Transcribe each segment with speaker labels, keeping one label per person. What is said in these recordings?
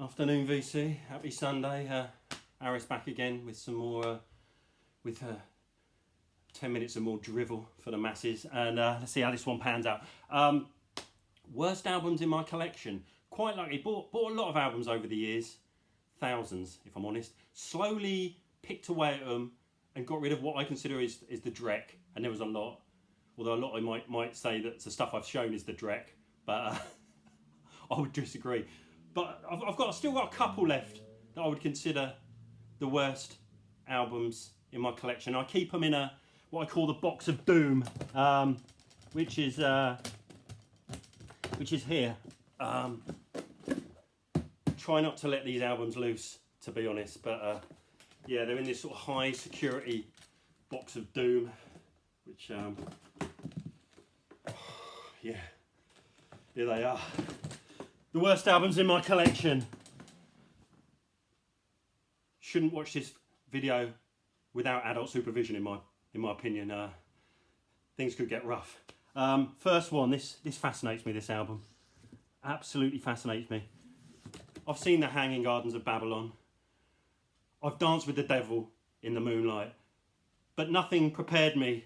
Speaker 1: Afternoon VC, happy Sunday. Aris back again with some more, 10 minutes of more drivel for the masses, and let's see how this one pans out. Worst albums in my collection. Quite lucky, bought a lot of albums over the years, thousands if I'm honest. Slowly picked away at them and got rid of what I consider is the dreck, and there was a lot. Although a lot I might say that the stuff I've shown is the dreck, but I would disagree. But I've still got a couple left that I would consider the worst albums in my collection. I keep them in what I call the box of doom, which is here. Try not to let these albums loose, to be honest. But yeah, they're in this sort of high security box of doom, which yeah, here they are. The worst albums in my collection. Shouldn't watch this video without adult supervision, in my opinion. Things could get rough. First one, this fascinates me, this album. Absolutely fascinates me. I've seen The Hanging Gardens of Babylon. I've danced with the devil in the moonlight. But nothing prepared me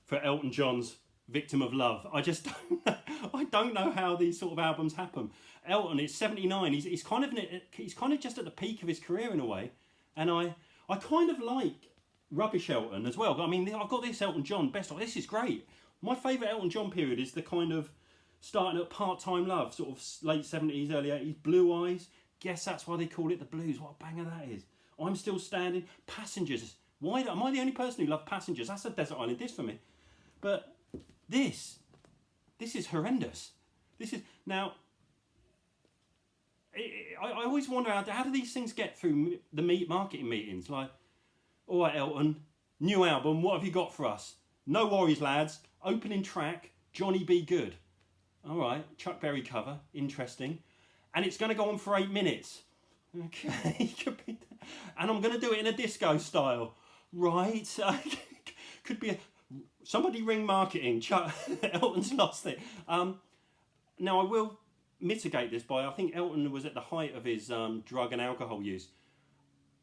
Speaker 1: for Elton John's Victim of Love. I don't know how these sort of albums happen. Elton is 79. He's kind of just at the peak of his career in a way, and I kind of like rubbish Elton as well. I mean, I've got this Elton John best of. This is great. My favourite Elton John period is the kind of starting at Part-Time Love, sort of late 70s, early 80s. Blue Eyes. Guess that's why they call it the blues. What a banger that is. I'm Still Standing. Passengers. Why am I the only person who loved Passengers? That's a desert island dish for me. But this is horrendous. This is now. I always wonder how do these things get through the marketing meetings? Like, all right, Elton, new album. What have you got for us? No worries, lads. Opening track, Johnny Be Good. All right, Chuck Berry cover, interesting, and it's going to go on for 8 minutes. Okay, and I'm going to do it in a disco style, right? Could be somebody ring marketing. Chuck Elton's lost it. Now I will mitigate this by, I think Elton was at the height of his drug and alcohol use.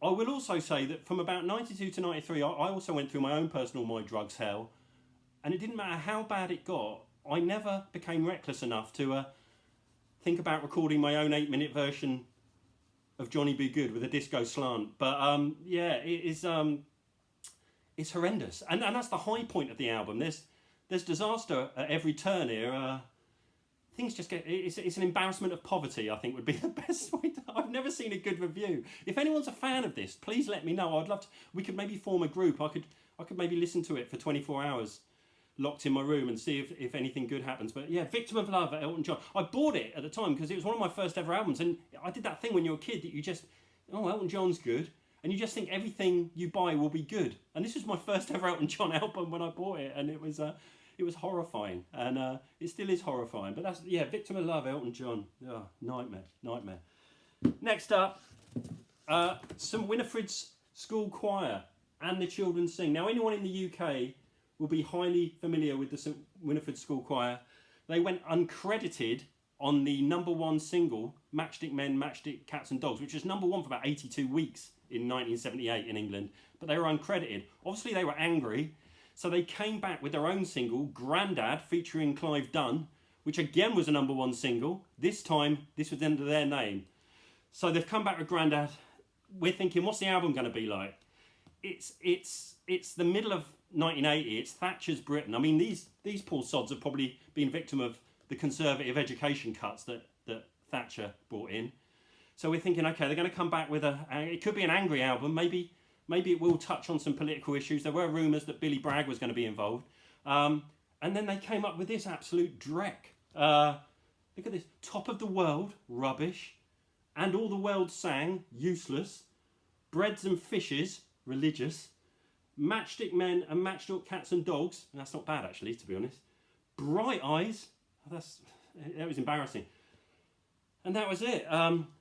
Speaker 1: I will also say that from about 92 to 93, I also went through my own personal my drugs hell, and it didn't matter how bad it got, I never became reckless enough to think about recording my own 8-minute version of Johnny Be Good with a disco slant. But yeah, it's horrendous, and that's the high point of the album. There's disaster at every turn here. Things just get, it's an embarrassment of poverty, I think would be the best way I've never seen a good review. If anyone's a fan of this, please let me know. I'd love to, we could maybe form a group. I could maybe listen to it for 24 hours, locked in my room, and see if anything good happens. But yeah, Victim of Love at Elton John. I bought it at the time because it was one of my first ever albums, and I did that thing when you're a kid that you just, oh, Elton John's good, and you just think everything you buy will be good. And this was my first ever Elton John album when I bought it, and it was horrifying, and it still is horrifying. But that's, yeah, Victim of Love, Elton John. Oh, nightmare. Next up, some Winifred's School Choir and the Children Sing. Now, anyone in the UK will be highly familiar with the St Winifred School Choir. They went uncredited on the #1 single, Matchstick Men, Matchstick Cats and Dogs, which was #1 for about 82 weeks in 1978 in England. But they were uncredited. Obviously, they were angry. So they came back with their own single, Grandad, featuring Clive Dunn, which again was a #1 single. This time, this was under their name. So they've come back with Grandad. We're thinking, what's the album going to be like? It's the middle of 1980. It's Thatcher's Britain. I mean, these poor sods have probably been victim of the conservative education cuts that Thatcher brought in. So we're thinking, okay, they're going to come back with it could be an angry album, maybe it will touch on some political issues. There were rumours that Billy Bragg was going to be involved. And then they came up with this absolute dreck. Look at this. Top of the World, rubbish. And All the World Sang, useless. Breads and Fishes, religious. Matchstick Men and Matchstick Cats and Dogs. And that's not bad, actually, to be honest. Bright Eyes. That was embarrassing. And that was it.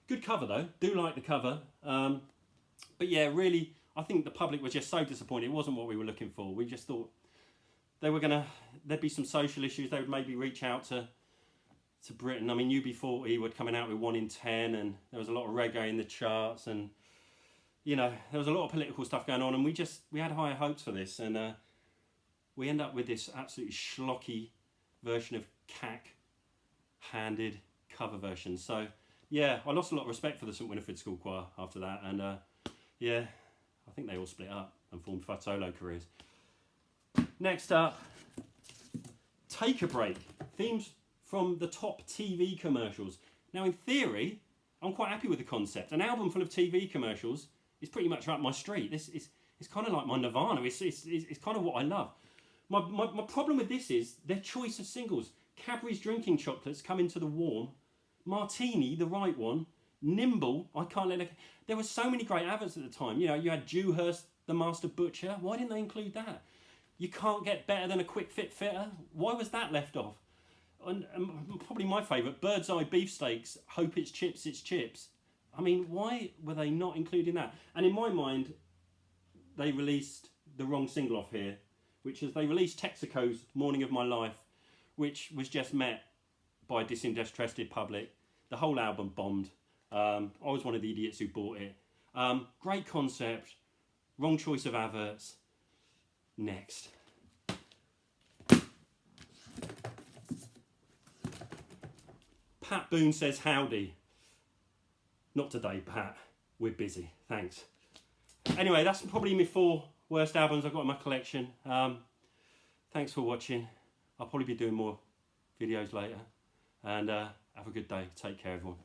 Speaker 1: Good cover, though. Do like the cover. But yeah, really, I think the public was just so disappointed. It wasn't what we were looking for. We just thought there'd be some social issues. They would maybe reach out to to Britain. I mean, UB40 were coming out with 1 in 10, and there was a lot of reggae in the charts, and you know, there was a lot of political stuff going on, and we had higher hopes for this, and we end up with this absolutely schlocky version of cack-handed cover version. So yeah, I lost a lot of respect for the St Winifred School Choir after that, and yeah, I think they all split up and formed solo careers. Next up, Take a Break, themes from the top TV commercials. Now in theory, I'm quite happy with the concept. An album full of TV commercials is pretty much up my street. It's kind of like my nirvana. It's kind of what I love. My problem with this is their choice of singles. Cadbury's drinking chocolates come into the warm. Martini, the right one. Nimble, I can't let it. There were so many great adverts at the time. You know, you had Dewhurst, the Master Butcher. Why didn't they include that? You can't get better than a Quick Fit Fitter. Why was that left off? And probably my favourite, Bird's Eye Beefsteaks, Hope It's Chips, It's Chips. I mean, why were they not including that? And in my mind, they released the wrong single off here, which is they released Texaco's Morning of My Life, which was just met by a disinterested public. The whole album bombed. I was one of the idiots who bought it. Great concept, wrong choice of adverts. Next. Pat Boone says howdy. Not today, Pat. We're busy. Thanks. Anyway, that's probably my 4 worst albums I've got in my collection. Thanks for watching. I'll probably be doing more videos later. And have a good day. Take care, everyone.